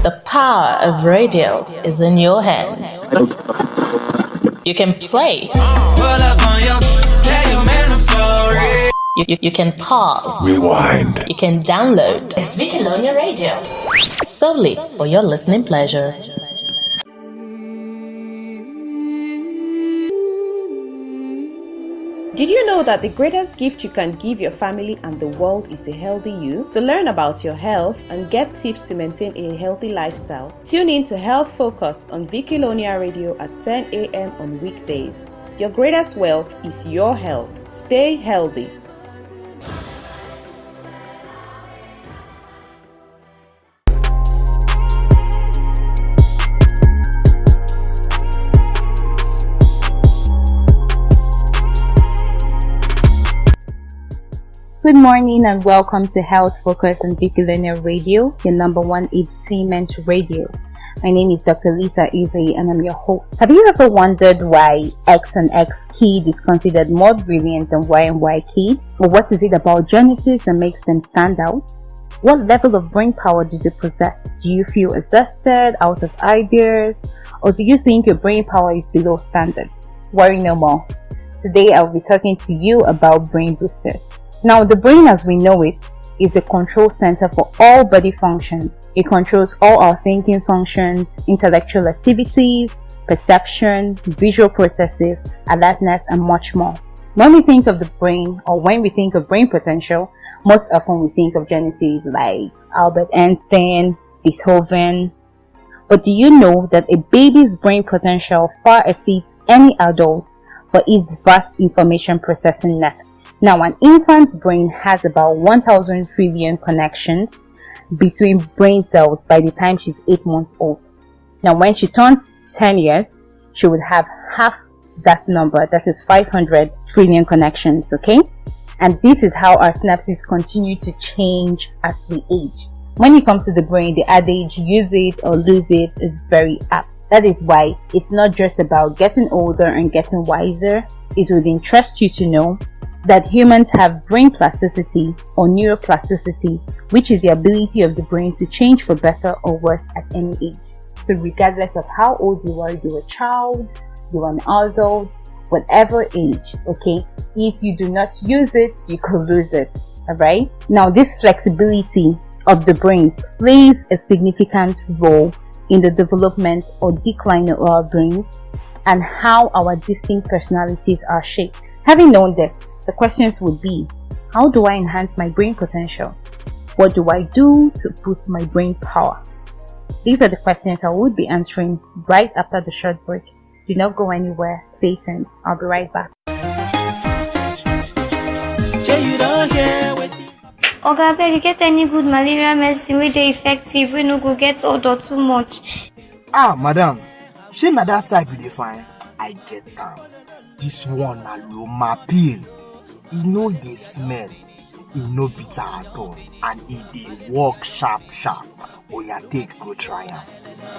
The power of radio is in your hands. You can play. You can pause. Rewind. You can download. It's Vicalonia Radio. Solely for your listening pleasure. Did you know that the greatest gift you can give your family and the world is a healthy you? To learn about your health and get tips to maintain a healthy lifestyle, tune in to Health Focus on Vicalonia Radio at 10 a.m. on weekdays. Your greatest wealth is your health. Stay healthy. Good morning and welcome to Health Focus on Vicalonia Radio, your number one entertainment radio. My name is Dr. Lisa Izzy and I'm your host. Have you ever wondered why X and X kid is considered more brilliant than Y and Y kid? Or what is it about Genesis that makes them stand out? What level of brain power do they possess? Do you feel exhausted, out of ideas? Or do you think your brain power is below standard? Worry no more. Today I'll be talking to you about brain boosters. Now, the brain as we know it is the control center for all body functions. It controls all our thinking functions, intellectual activities, perception, visual processes, alertness, and much more. When we think of the brain, or when we think of brain potential, most often we think of Genesis like Albert Einstein, Beethoven. But do you know that a baby's brain potential far exceeds any adult for its vast information processing network? Now, an infant's brain has about 1,000 trillion connections between brain cells by the time she's 8 months old. Now, when she turns 10 years, she would have half that number, that is 500 trillion connections, okay? And this is how our synapses continue to change as we age. When it comes to the brain, the adage, use it or lose it, is very apt. That is why it's not just about getting older and getting wiser. It would interest you to know that humans have brain plasticity or neuroplasticity, which is the ability of the brain to change for better or worse at any age. So regardless of how old you are a child, you are an adult, whatever age, okay, if you do not use it, you could lose it, alright? Now, this flexibility of the brain plays a significant role in the development or decline of our brains and how our distinct personalities are shaped. Having known this, the questions would be, how do I enhance my brain potential? What do I do to boost my brain power? These are the questions I would be answering right after the short break. Do not go anywhere. Stay tuned. I'll be right back. Oga, abeg, you get any good malaria medicine wey dey effective wey no go get odor too much? Madam, shey na that side we dey find? I get am. This one na Lomapil. E no dey smell, e no bitter at all, and e dey work sharp. Oya, take go try am.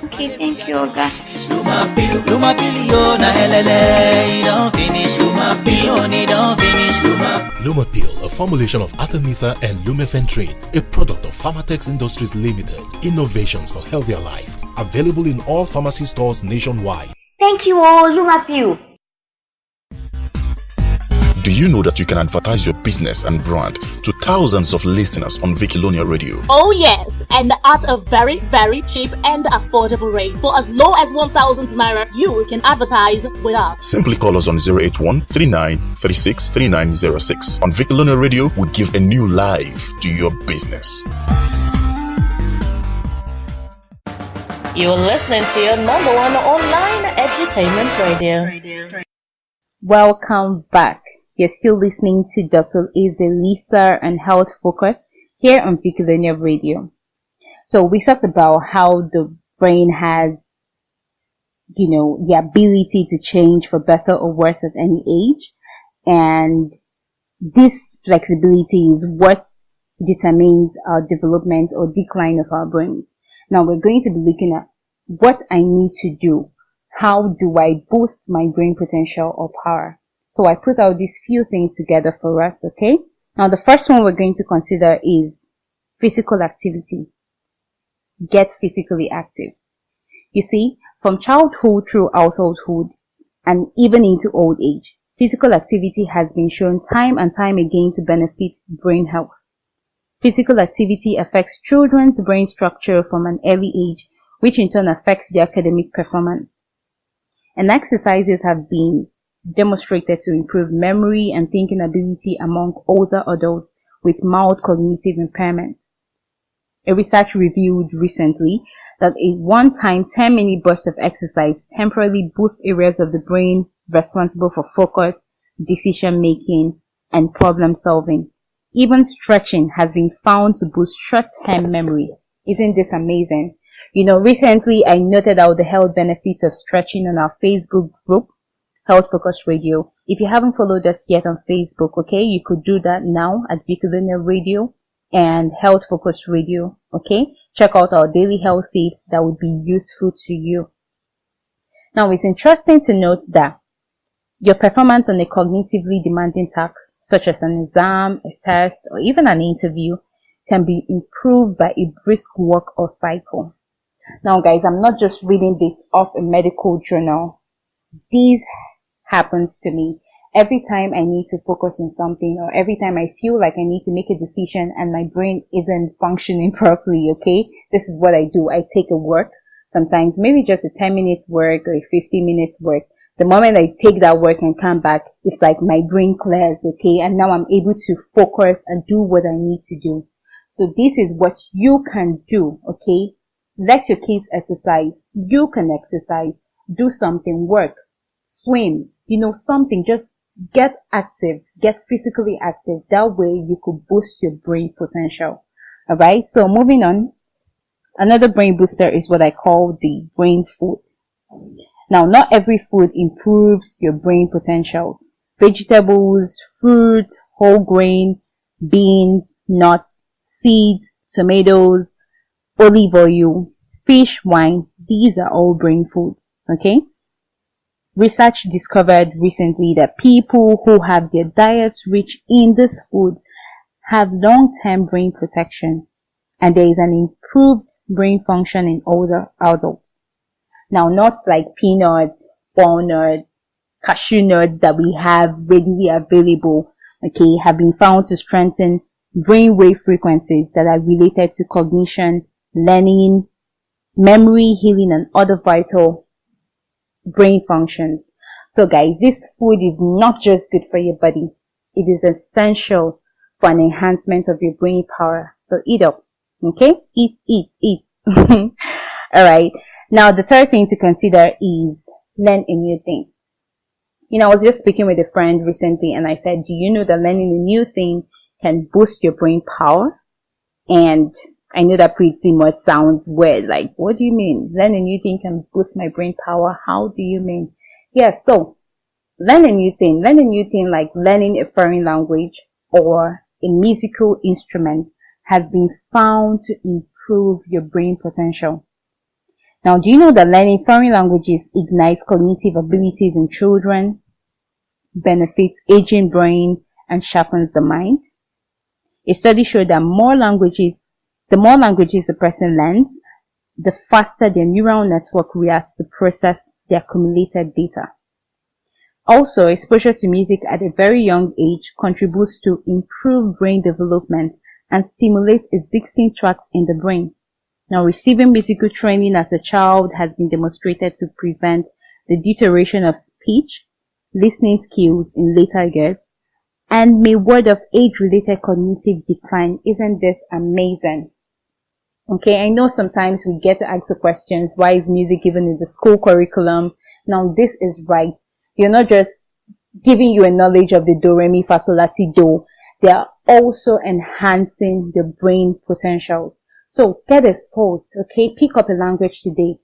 Okay, thank you, Oga. Lumapil, yo na helele, e don finish. Lumapil, e don finish. Lumapil, a formulation of Artemether and Lumefantrine, a product of Pharmatex Industries Limited. Innovations for healthier life. Available in all pharmacy stores nationwide. Thank you all, Lumapil. Do you know that you can advertise your business and brand to thousands of listeners on Vicalonia Radio? Oh yes, and at a very, very cheap and affordable rate. For as low as 1,000 naira, you can advertise with us. Simply call us on 081 39 36 3906. On Vicalonia Radio, we give a new life to your business. You're listening to your number one online edutainment radio. Welcome back. You're still listening to Dr. Izzy Lisa and Health Focus here on Vicalonia Radio. So we talked about how the brain has, the ability to change for better or worse at any age. And this flexibility is what determines our development or decline of our brains. Now we're going to be looking at what I need to do. How do I boost my brain potential or power? So I put out these few things together for us, okay? Now the first one we're going to consider is physical activity. get physically active. You see, from childhood through adulthood and even into old age, physical activity has been shown time and time again to benefit brain health. Physical activity affects children's brain structure from an early age, which in turn affects their academic performance. And exercises have been demonstrated to improve memory and thinking ability among older adults with mild cognitive impairment. A research revealed recently that a one-time 10-minute burst of exercise temporarily boosts areas of the brain responsible for focus, decision-making, and problem-solving. Even stretching has been found to boost short-term memory. Isn't this amazing? Recently I noted out the health benefits of stretching on our Facebook group, Health Focus Radio. If you haven't followed us yet on Facebook, okay, you could do that now at Vicolonia Radio and Health Focus Radio, okay? Check out our daily health tips that would be useful to you. Now, it's interesting to note that your performance on a cognitively demanding task, such as an exam, a test, or even an interview, can be improved by a brisk walk or cycle. Now, guys, I'm not just reading this off a medical journal. This happens to me every time I need to focus on something, or every time I feel like I need to make a decision and my brain isn't functioning properly, okay? This is what I do. I take a work, sometimes maybe just a 10 minutes work or a 50 minutes work. The moment I take that work and come back, it's like my brain clears, okay? And now I'm able to focus and do what I need to do. So this is what you can do, okay? Let your kids exercise. You can exercise. Do something, work, swim, something. Just get active, get physically active. That way you could boost your brain potential. Alright, so moving on. Another brain booster is what I call the brain food. Now, not every food improves your brain potentials. Vegetables, fruit, whole grain, beans, nuts, seeds, tomatoes, olive oil, fish, wine, these are all brain foods, okay? Research discovered recently that people who have their diets rich in these foods have long-term brain protection, and there is an improved brain function in older adults. Now, nuts like peanuts, walnuts, cashew nuts that we have readily available, okay, have been found to strengthen brainwave frequencies that are related to cognition, learning, memory, healing, and other vital brain functions. So guys, this food is not just good for your body. It is essential for an enhancement of your brain power. So eat up. Okay? Eat. Alright. Now the third thing to consider is learn a new thing. I was just speaking with a friend recently and I said, do you know that learning a new thing can boost your brain power? And I know that pretty much sounds weird. Like, what do you mean? Learn a new thing can boost my brain power. How do you mean? Yeah, so learn a new thing like learning a foreign language or a musical instrument has been found to improve your brain potential. Now, do you know that learning foreign languages ignites cognitive abilities in children, benefits aging brain, and sharpens the mind? A study showed that the more languages a person learns, the faster their neural network reacts to process the accumulated data. Also, exposure to music at a very young age contributes to improved brain development and stimulates addicting tracts in the brain. Now, receiving musical training as a child has been demonstrated to prevent the deterioration of speech, listening skills in later years, and may ward off age-related cognitive decline. Isn't this amazing? Okay, I know sometimes we get to ask the questions, why is music given in the school curriculum? Now, this is right. You're not just giving you a knowledge of the do, re, mi, fa, sol, la, ti, do. They are also enhancing the brain potentials. So get exposed, okay? Pick up a language today.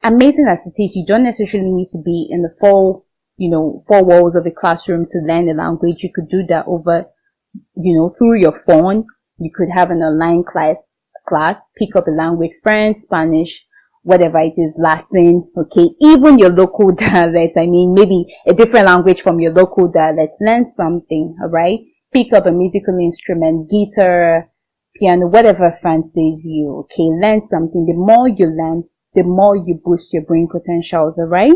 Amazing as it is, you don't necessarily need to be in the four walls of a classroom to learn a language. You could do that over, through your phone. You could have an online class, pick up a language, French, Spanish, whatever it is, Latin, okay? Even your local dialect, maybe a different language from your local dialect. Learn something, alright? Pick up a musical instrument, guitar, piano, whatever fancies you. Okay, learn something. The more you learn, the more you boost your brain potentials, alright?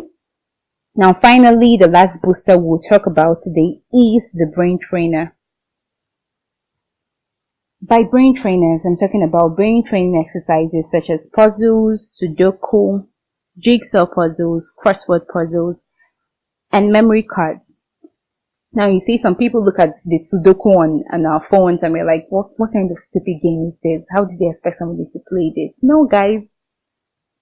Now finally, the last booster we'll talk about today is the brain trainer. By brain trainers, I'm talking about brain training exercises such as puzzles, Sudoku, jigsaw puzzles, crossword puzzles, and memory cards. Now you see some people look at the Sudoku on our phones and we're like, what kind of stupid game is this? How do they expect somebody to play this? No guys,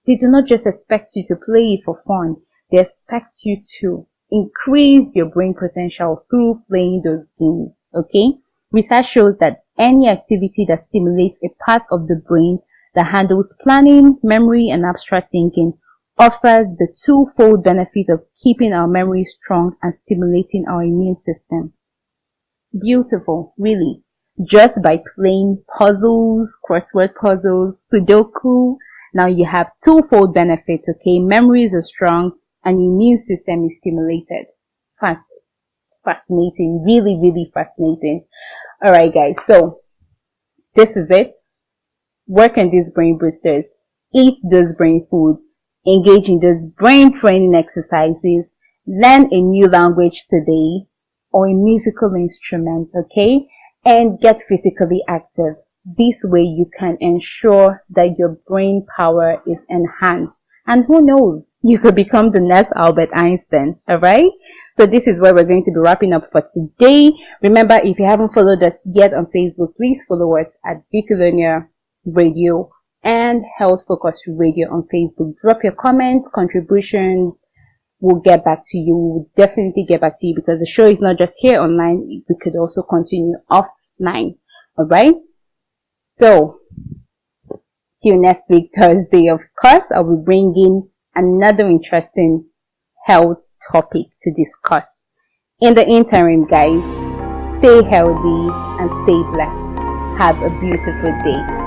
they do not just expect you to play it for fun. They expect you to increase your brain potential through playing those games, okay? Research shows that any activity that stimulates a part of the brain that handles planning, memory, and abstract thinking offers the twofold benefit of keeping our memory strong and stimulating our immune system. Beautiful, really. Just by playing puzzles, crossword puzzles, Sudoku, now you have twofold benefits, okay? Memories are strong and your immune system is stimulated. Fascinating, really, really fascinating. Alright guys, so this is it. Work on these brain boosters. Eat those brain foods. Engage in those brain training exercises. Learn a new language today or a musical instrument, okay? And get physically active. This way you can ensure that your brain power is enhanced. And who knows, you could become the next Albert Einstein, alright? So this is where we're going to be wrapping up for today. Remember, if you haven't followed us yet on Facebook, please follow us at Vikilonia Radio and Health Focus Radio on Facebook. Drop your comments, contributions. We'll get back to you. We'll definitely get back to you because the show is not just here online. We could also continue offline. Alright? So, see you next week, Thursday. Of course, I'll be bringing another interesting health topic to discuss. In the interim, guys, stay healthy and stay blessed. Have a beautiful day.